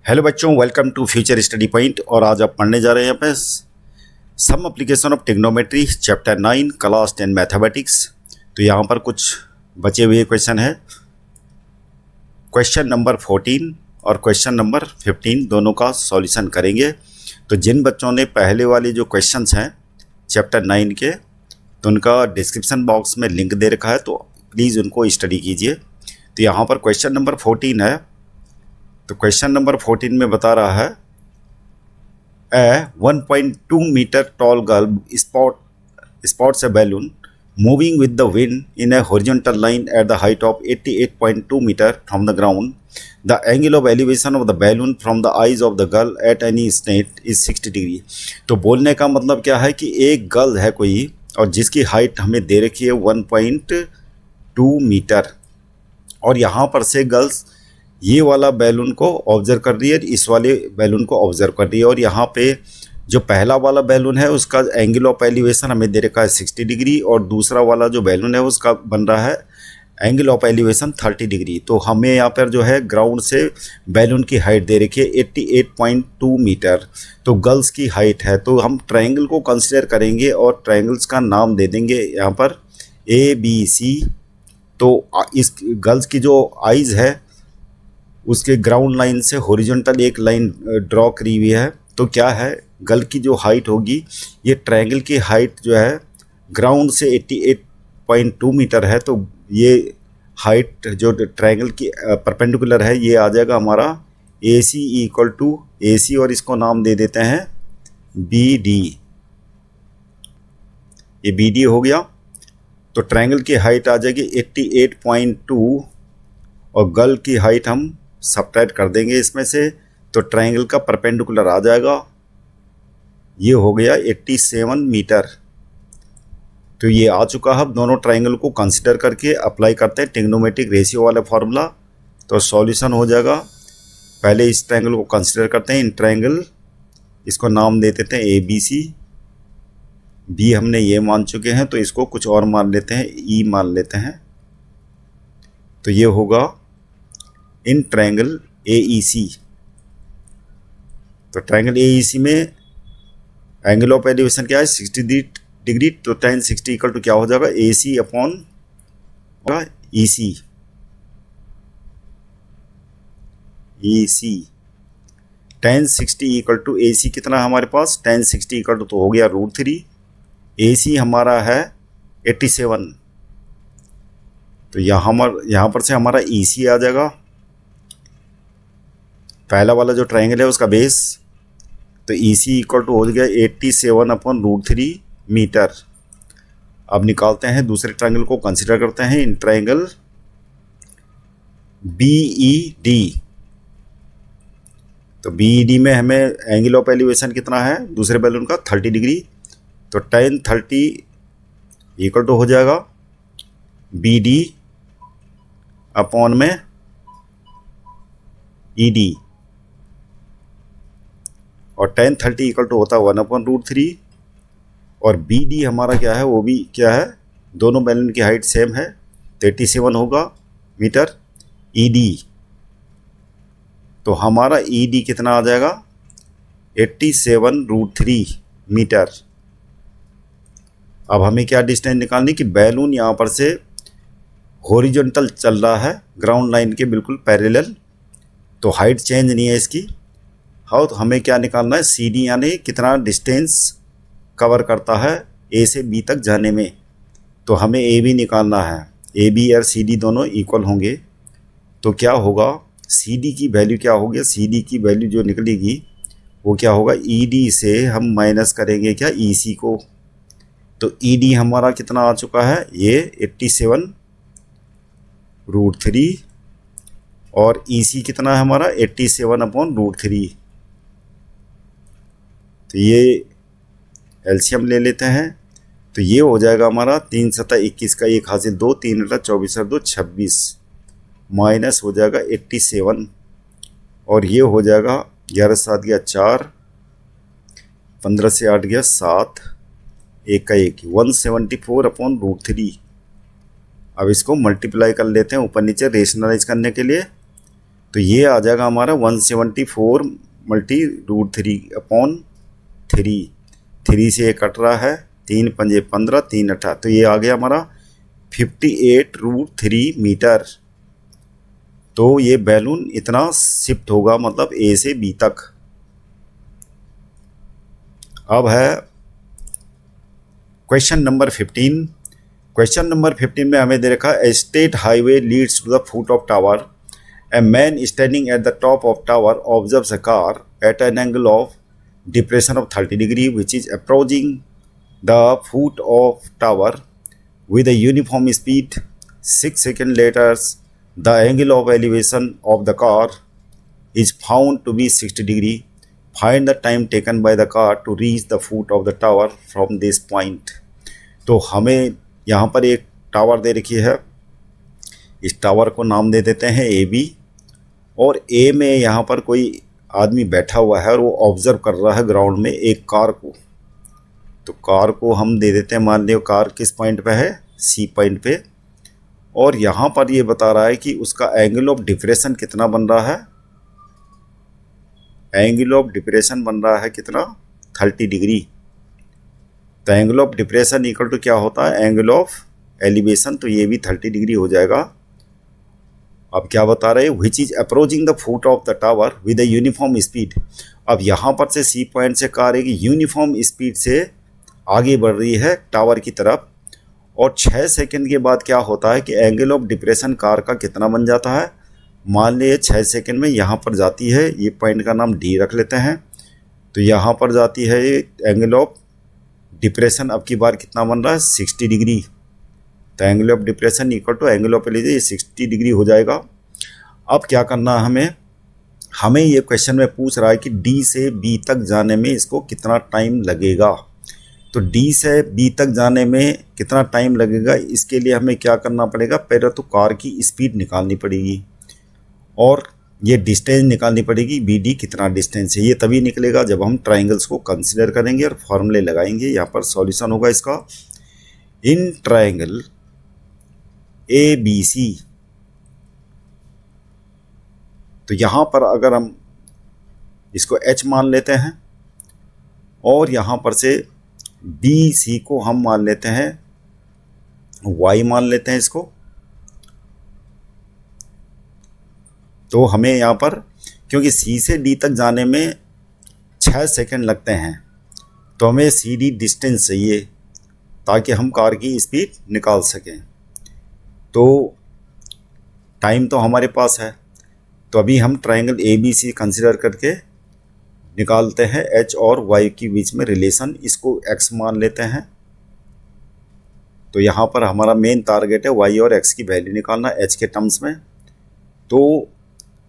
Hello बच्चों, welcome to future study point. और आज आप पढ़ने जा रहे हैं यहाँ पे some application of trigonometry chapter 9 class 10 mathematics. तो यहाँ पर कुछ बचे हुए क्वेश्चन है, क्वेश्चन नंबर 14 और क्वेश्चन नंबर 15 दोनों का सॉल्यूशन करेंगे। तो जिन बच्चों ने पहले वाले जो क्वेश्चंस हैं चैप्टर 9 के, तो उनका डिस्क्रिप्शन बॉक्स में लिंक दे रखा है, तो प्लीज़ उनको स्टडी कीजिए। तो यहाँ पर क्वेश्चन नंबर 14 है। तो क्वेश्चन नंबर 14 में बता रहा है a 1.2 metre tall girl spots a balloon moving with the wind in a horizontal line at the height of 88.2 metre from the ground. The angle of elevation of the balloon from the eyes of the girl at any state is 60 degree. तो बोलने का मतलब क्या है कि एक girl है कोई और जिसकी हाइट हमें दे रखी है 1.2 मीटर, और यहाँ पर से गर्ल्स ये वाला बैलून को ऑब्जर्व कर रही है, इस वाले बैलून को ऑब्जर्व कर रही है। और यहाँ पे जो पहला वाला बैलून है उसका एंगल ऑफ एलिवेशन हमें दे रखा है 60 डिग्री, और दूसरा वाला जो बैलून है उसका बन रहा है एंगल ऑफ एलिवेशन 30 डिग्री। तो हमें यहाँ पर जो है ग्राउंड से बैलून की हाइट दे रखी है 88.2 मीटर, तो गर्ल्स की हाइट है। तो हम ट्रायंगल को कंसिडर करेंगे और ट्रायंगल्स का नाम दे देंगे यहाँ पर ABC। तो इस गर्ल्स की जो आइज़ है उसके ग्राउंड लाइन से हॉरिजॉन्टल एक लाइन ड्रॉ करी हुई है। तो क्या है, गर्ल की जो हाइट होगी, ये ट्रायंगल की हाइट जो है ग्राउंड से 88.2 मीटर है। तो ये हाइट जो ट्रायंगल की परपेंडिकुलर है ये आ जाएगा हमारा AC इक्वल टू AC, और इसको नाम दे देते हैं BD। ये BD हो गया। तो ट्रायंगल की हाइट आ जाएगी 88.2 और गर्ल की हाइट हम सब्ट्रैक्ट कर देंगे इसमें से, तो ट्रायंगल का परपेंडिकुलर आ जाएगा, ये हो गया 87 मीटर। तो ये आ चुका है। अब दोनों ट्रायंगल को कंसिडर करके अप्लाई करते हैं ट्रिग्नोमेट्रिक रेशियो वाला फार्मूला, तो सॉल्यूशन हो जाएगा। पहले इस ट्रायंगल को कंसिडर करते हैं, इन ट्रायंगल इसको नाम दे देते हैं ABC। B हमने ये मान चुके हैं, तो इसको कुछ और मान लेते हैं, E मान लेते हैं। तो ये होगा इन ट्रायंगल AEC। तो ट्रायंगल AEC में एंगल ऑफ एलिवेशन क्या है 60 डिग्री, तो tan 60 इक्वल टू क्या हो जाएगा AC upon EC। tan 60 equal to AC कितना है हमारे पास, tan 60 इक्वल टू तो हो गया √3। AC हमारा है 87, तो यहाँ पर से हमारा EC आ जाएगा, पहला वाला जो ट्रायंगल है उसका बेस। तो EC इक्वल टू हो गया 87 अपॉन √3 मीटर। अब निकालते हैं दूसरे ट्रायंगल को कंसिडर करते हैं, इन ट्रायंगल BED। तो BED में हमें एंगल ऑफ एलिवेशन कितना है दूसरे बैलून का 30 डिग्री, तो tan 30 इक्वल टू हो जाएगा BD अपॉन में ED, और tan 30 इक्वल टू होता है 1 अपॉन √3। और BD हमारा क्या है, वो भी क्या है, दोनों बैलून की हाइट सेम है, 87 होगा मीटर। ED, तो हमारा ED कितना आ जाएगा 87 √3 मीटर। अब हमें क्या डिस्टेंस निकालनी कि बैलून यहाँ पर से हॉरिजॉन्टल चल रहा है ग्राउंड लाइन के बिल्कुल पैरेलल, तो हाइट चेंज नहीं है इसकी। हाँ, तो हमें क्या निकालना है CD, यानी कितना डिस्टेंस कवर करता है A से B तक जाने में। तो हमें AB निकालना है, AB और CD दोनों इक्वल होंगे। तो क्या होगा, CD की वैल्यू क्या होगी, CD की वैल्यू जो निकलेगी वो क्या होगा, ED से हम माइनस करेंगे क्या EC को। तो ED हमारा कितना आ चुका है, ये 87 √3, और EC कितना है हमारा 87 अपॉन √3। तो ये एलसीएम ले लेते हैं, तो ये हो जाएगा हमारा 3 7 21 का 1 हासिल 2, 3 24 2 26, माइनस हो जाएगा 87, और ये हो जाएगा 11 7 गया 4, 15 से 8 गया 7, 1 का 1 174 अपॉन √3। अब इसको मल्टीप्लाई कर लेते हैं ऊपर नीचे रेशनलाइज करने के लिए। तो ये आ जाएगा हमारा 174 मल्टी रूट 3/3। 3 से ये कट रहा है, 3 पंजे 15, 3 18, तो ये आ गया हमारा 58√3 मीटर। तो ये बैलून इतना शिफ्ट होगा, मतलब ए से बी तक। अब है क्वेश्चन नंबर 15। क्वेश्चन नंबर 15 में हमें दे रखा है, state highway leads to the foot of tower. A man standing at the top of tower observes a car at an angle of depression of 30 degree which is approaching the foot of tower with a uniform speed. 6 seconds later, the angle of elevation of the car is found to be 60 degree. Find the time taken by the car to reach the foot of the tower from this point. तो हमें यहाँ पर एक tower दे रखी है, इस tower को नाम दे देते हैं ए बी, और ए में यहाँ पर कोई आदमी बैठा हुआ है और वो ऑब्जर्व कर रहा है ग्राउंड में एक कार को। तो कार को हम दे देते हैं, मान लियो कार किस पॉइंट पे है, सी पॉइंट पे, और यहाँ पर ये बता रहा है कि उसका एंगल ऑफ डिप्रेशन कितना बन रहा है। एंगल ऑफ डिप्रेशन बन रहा है कितना, 30 डिग्री। तो angle of depression equal to क्या होता है, एंगल ऑफ एलिवेशन, तो ये भी 30 डिग्री हो जाएगा। अब क्या बता रहे हैं, which is approaching the foot of the tower with a uniform speed. अब यहाँ पर से सी पॉइंट से कार एक यूनिफॉर्म स्पीड से आगे बढ़ रही है टावर की तरफ, और 6 सेकंड के बाद क्या होता है कि एंगल ऑफ डिप्रेशन कार का कितना बन जाता है। मान लीजिए 6 सेकंड में यहाँ पर जाती है, ये पॉइंट का नाम डी रख लेते हैं, तो यहाँ पर जाती है ये एंगल ऑफ डिप्रेशन, अब की बार कितना बन रहा है, 60 डिग्री। तो angle of depression equal to angle of elevation, ये 60 डिग्री हो जाएगा। अब क्या करना है हमें ये क्वेश्चन में पूछ रहा है कि डी से बी तक जाने में इसको कितना टाइम लगेगा। तो डी से बी तक जाने में कितना टाइम लगेगा, इसके लिए हमें क्या करना पड़ेगा, पहले तो कार की स्पीड निकालनी पड़ेगी और ये डिस्टेंस निकालनी पड़ेगी, बी डी कितना डिस्टेंस है। ये तभी निकलेगा जब हम ट्राइंगल्स को कंसिडर करेंगे और फॉर्मूले लगाएंगे। यहाँ पर सॉल्यूशन होगा इसका, इन ट्राइंगल ए बी सी। तो यहाँ पर अगर हम इसको H मान लेते हैं और यहाँ पर से बी सी को हम मान लेते हैं Y मान लेते हैं इसको, तो हमें यहाँ पर क्योंकि C से D तक जाने में 6 सेकंड लगते हैं, तो हमें सी डी डिस्टेंस चाहिए ताकि हम कार की स्पीड निकाल सकें। तो टाइम तो हमारे पास है, तो अभी हम triangle A B C consider करके निकालते हैं H और Y के बीच में रिलेशन, इसको X मान लेते हैं। तो यहाँ पर हमारा मेन टारगेट है Y और X की वैल्यू निकालना H के टर्म्स में। तो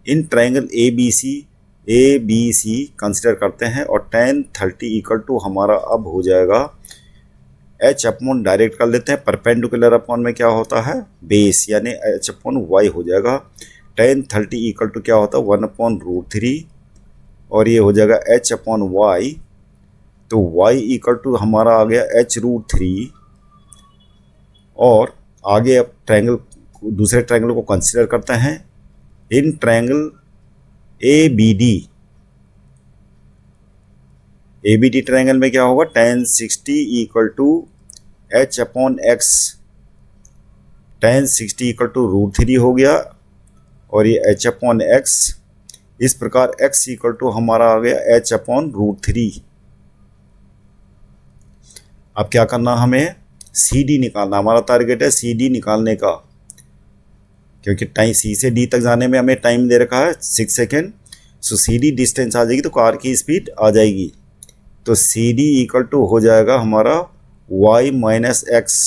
in triangle A B C consider करते हैं और tan 30 इक्वल टू हमारा अब हो जाएगा H अपॉन डायरेक्ट कर लेते हैं, परपेंडिकुलर अपॉन में क्या होता है, बेस, यानी H अपॉन Y हो जाएगा। tan 30 इक्वल टू क्या होता है, 1/√3, और ये हो जाएगा H अपॉन Y। तो Y इक्वल टू हमारा आ गया H√3, और आगे अब ट्रायंगल दूसरे ट्रायंगल को कंसिडर करते हैं। In triangle A B D triangle में क्या होगा, tan 60 equal to H upon X। tan 60 equal to √3 हो गया, और ये H अपॉन X। इस प्रकार X इक्वल टू हमारा आ गया H अपॉन √3। अब क्या करना, हमें सी डी निकालना, हमारा टारगेट है सी डी निकालने का, क्योंकि टाइम सी से डी तक जाने में हमें टाइम दे रखा है 6 सेकेंड। सो सी डी डिस्टेंस आ जाएगी तो कार की स्पीड आ जाएगी। तो सी डी इक्वल टू हो जाएगा हमारा y माइनस एक्स।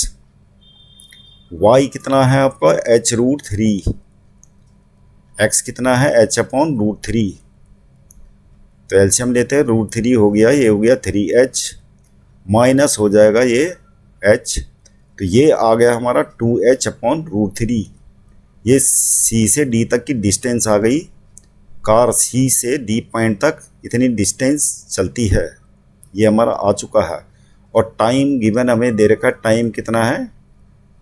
y कितना है आपका, H√3, x कितना है, H अपॉन √3। तो एलसीएम लेते हैं, √3 हो गया, ये हो गया 3H, माइनस हो जाएगा ये H, तो ये आ गया हमारा 2H अपॉन √3। ये C से D तक की डिस्टेंस आ गई, कार C से D पॉइंट तक इतनी डिस्टेंस चलती है, ये हमारा आ चुका है। और टाइम गिवन हमें दे रखा है, टाइम कितना है,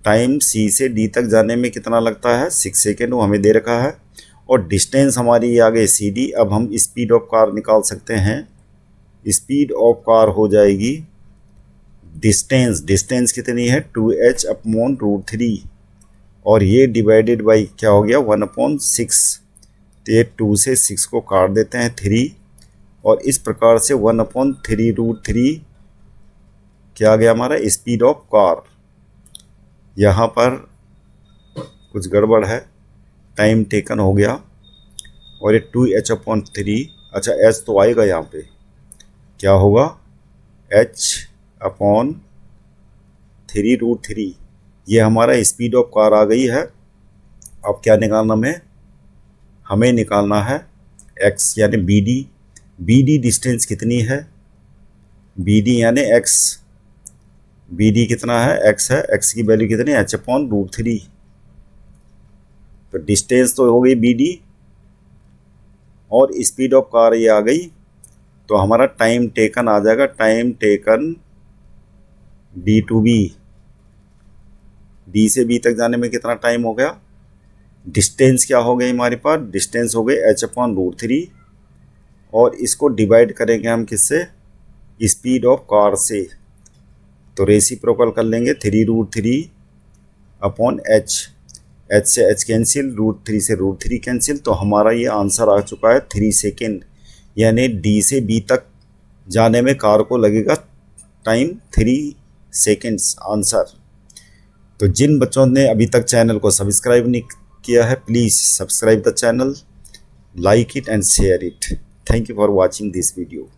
टाइम C से D तक जाने में कितना लगता है, 6 सेकेंड, वो हमें दे रखा है। और डिस्टेंस हमारी आ गई CD। अब हम स्पीड ऑफ कार निकाल सकते हैं। स्पीड ऑफ कार हो जाएगी डिस्टेंस कितनी है 2h/√3 और ये डिवाइडेड बाई क्या हो गया 1/6। तो ये 2 से 6 को काट देते हैं 3 और इस प्रकार से 1/3√3 क्या आ गया हमारा स्पीड ऑफ कार। यहाँ पर कुछ गड़बड़ है, टाइम टेकन हो गया और ये 2h/3। अच्छा h तो आएगा यहाँ पे, क्या होगा h/3√3। ये हमारा स्पीड ऑफ कार आ गई है। अब क्या निकालना हमें निकालना है x यानी BD डिस्टेंस कितनी है, BD यानी x, BD कितना है x है, x की वैल्यू कितनी है h/√3। तो डिस्टेंस तो हो गई BD और स्पीड ऑफ कार ये आ गई। तो हमारा टाइम टेकन आ जाएगा, time taken D to B, D से B तक जाने में कितना टाइम हो गया। डिस्टेंस क्या हो गई हमारे पास, डिस्टेंस हो गई h/√3 और इसको डिवाइड करेंगे हम किससे, स्पीड ऑफ कार से। तो रेसिप्रोकल कर लेंगे 3√3/h, h से h कैंसिल, √3 से √3 कैंसिल। तो हमारा ये आंसर आ चुका है 3 सेकेंड, यानी D से B तक जाने में कार को लगेगा टाइम 3 सेकेंड्स आंसर। तो जिन बच्चों ने अभी तक चैनल को सब्सक्राइब नहीं किया है, please subscribe the channel, like it and share it. Thank you for watching this video.